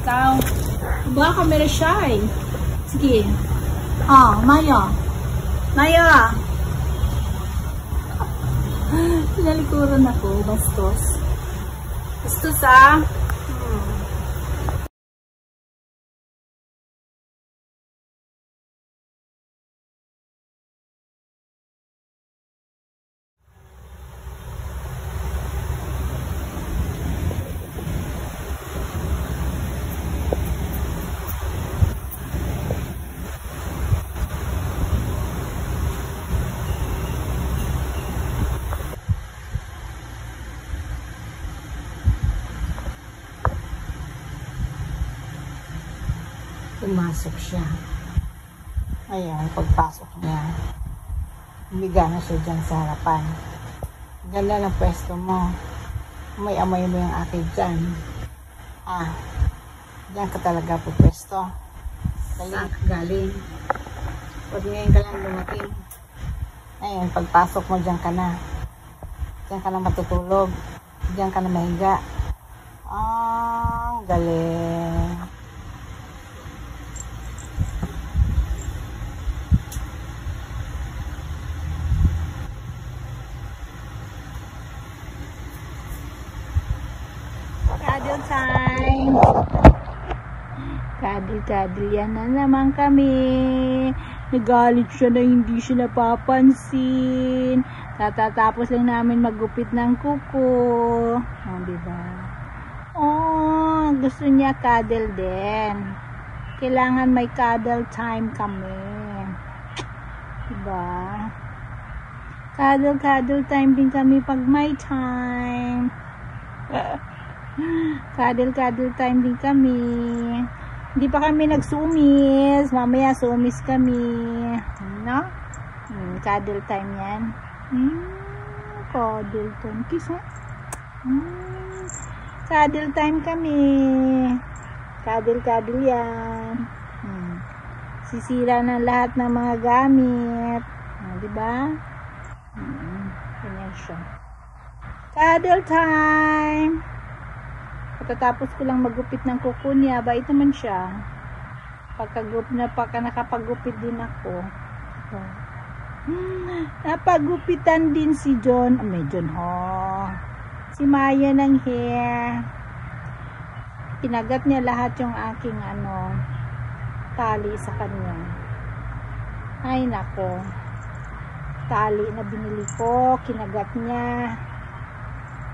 ikaw. Baka camera shy. Sige. Oh, Maya. Maya. Pinalikuran ako. Bastos. Bastos ah. Pumasok siya. Ayan, pagpasok niya, humiga na siya dyan sa harapan. Ganda ng pwesto mo. May amoy mo yung akin dyan. Ah, dyan ka talaga po pwesto. Saan ka galing? Pag ngayon ka lang dumating. Ayan, pagpasok mo, dyan ka na. Dyan ka na matutulog. Dyan ka na mahiga. Ah, galing. Cuddle time. Cuddle, yan na naman kami. Nagalit siya na hindi siya napapansin. Tatatapos lang namin maggupit ng kuko. Oh, diba? Oh, gusto niya cuddle din. Kailangan may cuddle time kami. Diba? Cuddle time din kami pag may time. Cuddle time din kami. Hindi pa kami nagsumis. Mamaya sumis kami. No? Cuddle time yan. Cuddle time. Kiss ha? Cuddle time kami. Cuddle yan. Sisira ng lahat ng mga gamit. Diba? Ganyan siya. Cuddle time. Pagkatapos ko lang magupit ng kuko niya, bait naman siya. Pagka nakapagupit din ako. Napagupitan din si John. May John ho. Si Maya ng hair. Kinagat niya lahat yung aking tali sa kanya. Ay nako. Tali na binili ko, kinagat niya.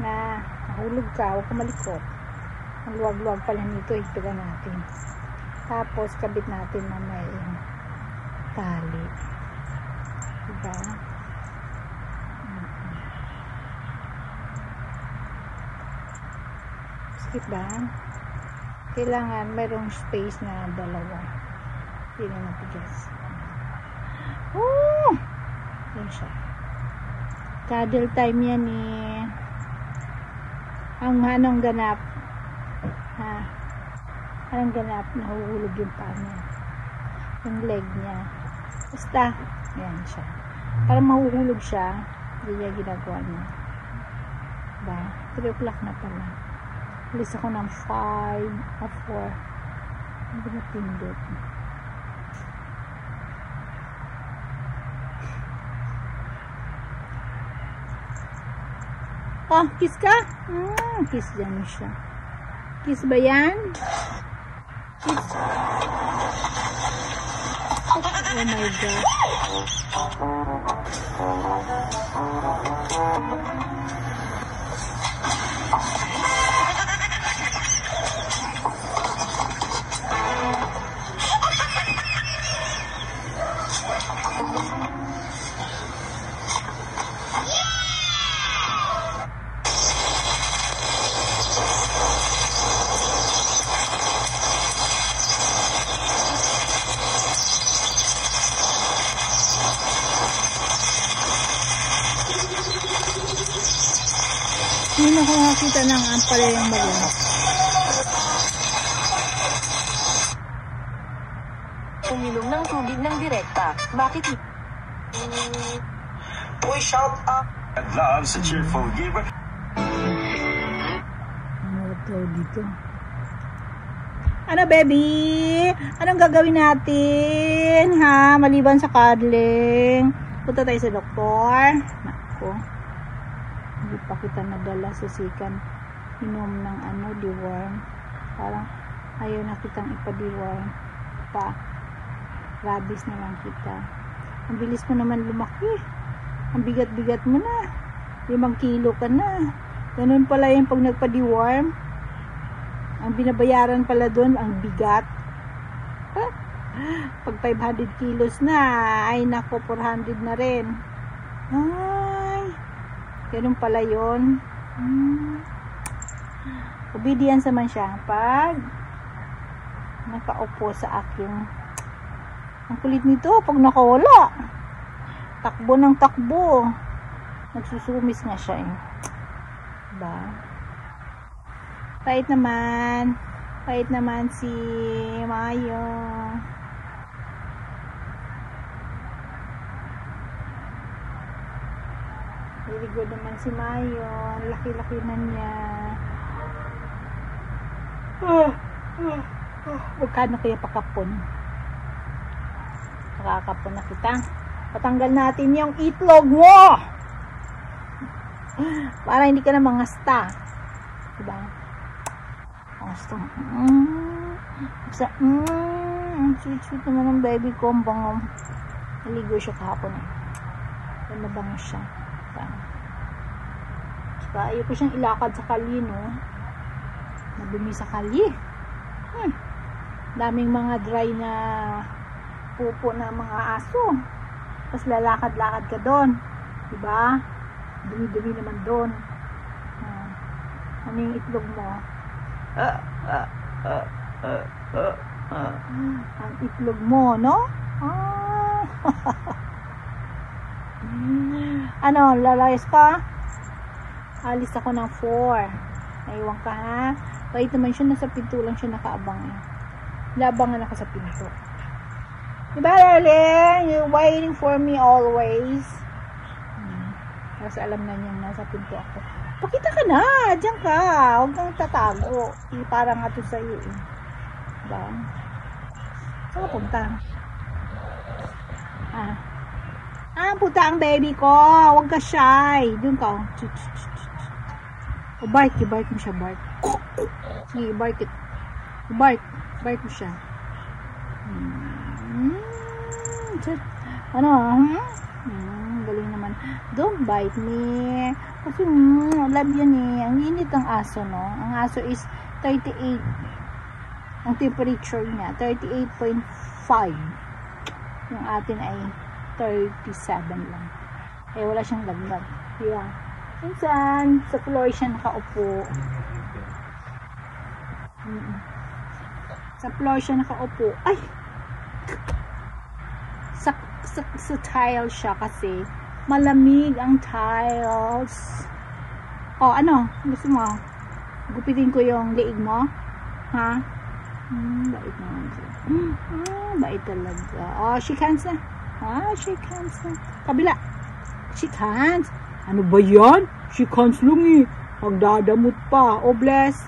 Na nahulog ka, huwag ka malikot. Ang luwag-luwag pala nito, higpitan natin. Tapos, kabit natin na may tali. Diba? Skip ba? Kailangan mayroong space na dalawa. Hindi na matigas. Oh! Yan siya. Cuddle time yan eh. Ang anong ganap? Ha? Anong ganap? Nahuhulog yung paa niya. Yung leg niya. Basta, yan siya. Para mahuhulog siya, hindi niya ginagawa niya. Diba? 3 o'clock na pala. Alis ako ng 5 o 4. Hindi na pindot. Oh, kiss ka? Kiss dyan siya. Kiss ba yan? Kiss. Oh my God. Hindi ako nakakita ng ampala yung balon. Uminom ng tubig ng direkta. Bakit? Boy, shout out and loves a cheerful giver. Ano tayo dito? Ano, baby? Anong gagawin natin? Ha? Maliban sa cuddling. Punta tayo sa doktor. Nako. Hindi pa kita nadala sa sikan. Inom ng deworm. Parang ayaw na kitang ipa-deworm. Rabies na lang kita. Ang bilis mo naman lumaki. Ang bigat-bigat mo na. 5 kilo ka na. Ganun pala yung pag nagpa-deworm. Ang binabayaran pala doon, ang bigat. Pag 500 kilos na, ay nako, 400 na rin. Ay, ganun pala yun. Obedience naman siya. Pag nakaupo sa aking, ang kulit nito, pag nakawala. Takbo ng takbo. Nagsusumis nga siya eh. Diba? Pait naman. Pait naman si Mayo. Very good naman si Mayo. Laki-laki na niya. Magkano kaya pakapon? Nakakapon na kita. Patanggal natin yung itlog mo. Para hindi ka na mangasta. Diba? Gusto. Sweet naman ng baby ko. Ang bango. Naligo siya kahapon eh. Mabango siya. Saka ayaw ko siyang ilakad sa kalye, no? Madumi sa kalye. Daming mga dry na pupo na mga aso. Tapos lalakad-lakad ka doon. Diba? Dumi-dumi naman doon. Ano yung itlog mo? Ang itlog mo, no? Ano, lalayas ka? Alis ako ng 4. Naiwan ka, ha? Wait naman siya, nasa pinto lang siya nakaabang. Labangan ako sa pinto. Diba, darling? You're waiting for me always. Kasi alam na niya nasa pinto ako. Pakita ka na! Diyan ka! Huwag kang tatago. Parang nga to sa'yo eh. Diba? Saan ka punta? Punta ang baby ko. Huwag ka shy. Doon ka. Bark. I-bark mo siya, bark. Sige, bark it. Bark mo siya. Ano? Galing naman. Don't bite me. Kasi love yan eh. Ang init ang aso, no? Ang aso is 38. Ang temperature niya, 38.5. Yung atin ay 37 lang. Eh, wala siyang laglag. Yeah. Minsan, sa floor siya nakaupo. Sa floor siya nakaupo. Ay! Sa tile siya kasi malamig ang tiles. Oh, ano? Gusto mo? Gupitin ko yung leeg mo? Ha? Bait naman siya. Bait talaga. Oh, shake hands na. Shake hands na. Kabila. Shake hands. Ano ba yan? Shake hands lang eh. Magdadamot pa. Oh, bless.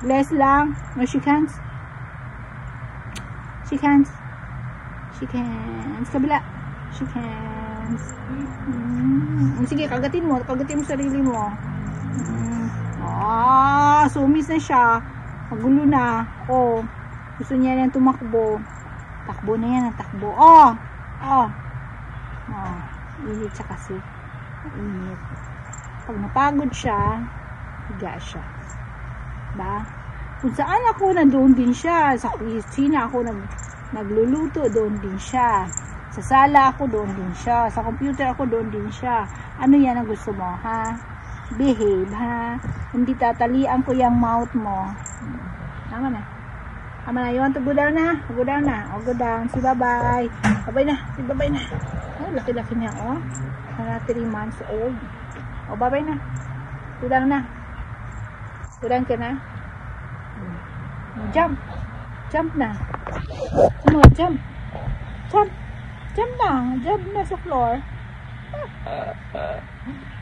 Bless lang. No, shake hands. Shake hands. Shake hands. Kabila. Shake hands. Sige, kagatin mo. Kagatin mo sarili mo. Sumis na siya. Magulo na. Oh. Gusto niya yan tumakbo. Takbo na yan. Takbo. Init siya kasi. Init. Pag napagod siya, higa siya. Diba? Kung saan ako, nandoon din siya. Sa kusina ako nagluluto, doon din siya. Sa sala ako, doon din siya. Sa computer ako, doon din siya. Ano yan ang gusto mo, ha? Behave, ha? Hindi tatalian ko yung mouth mo. Tama na. Tama na. You want to go down na? Go down na. O, go down. Si bye-bye. Bye-bye na. Si bye-bye na. Oh, laki-laki niya, oh. 3 months old. O, bye-bye na. Go down na. Go down ka na. Jump. Jump na. Ano, jump. Jump. Jump na. Jump na sa floor.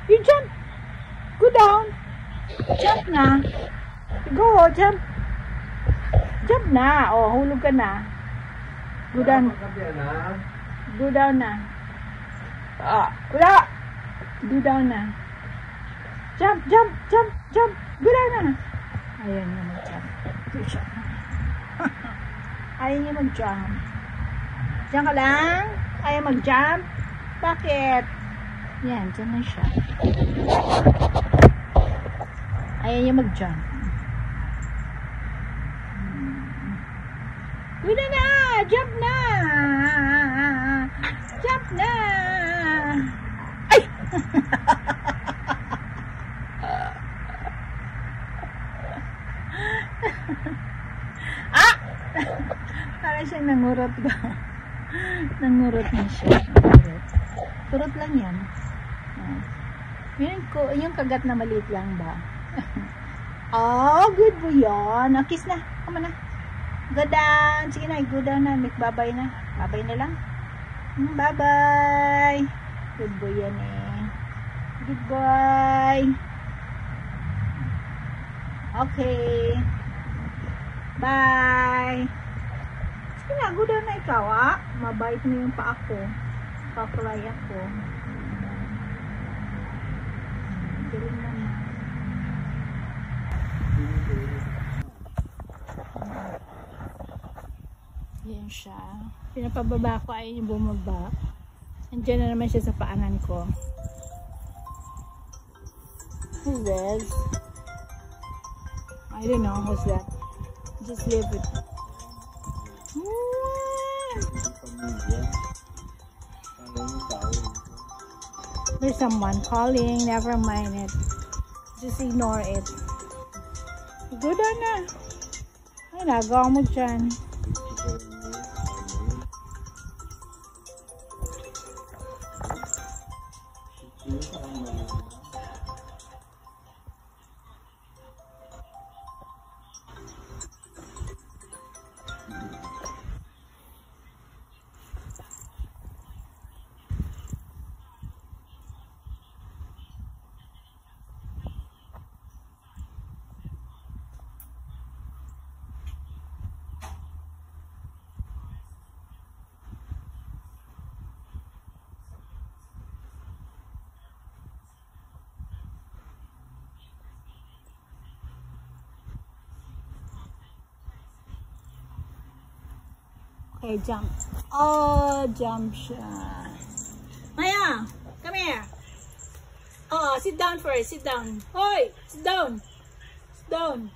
You jump. Go down. Jump na. Go, jump. Jump na. Oh, hulog ka na. Go down. Go down na. Wala. Go down na. Jump, jump, jump, jump. Go down na. Ayaw niya mag-jump. Ayaw niya mag-jump. Diyan ka lang. Ayaw mag-jump. Bakit? Yan, dyan na siya. Ayaw niya mag-jump. Wala na! Jump na! Jump na! Ay! Ah! Para siyang nangurot ba? Nangurot na siya. Turot lang yan. Yung kagat na maliit lang ba? Oh, good po yun. Kiss na. Come on na. Go down. Sige na, go down na. Bye-bye na. Bye-bye na lang. Bye-bye. Good boy yan eh. Good boy. Okay. Bye. Sige na, go down na ikaw ah. Mabait mo yung paa ko. Pakulay ako. Galing naman. Yan siya. Pinapababa ko, ayaw niya bumaba. Andiyan na naman siya sa paanan ko. Who's this? I don't know who's that. Just leave it. There's someone calling. Never mind it. Just ignore it. Go down na. Ay, nagawa mo dyan. Okay, jump. Oh, jump siya. Maya, come here. Oh, sit down first. Sit down. Hoy, sit down. Sit down.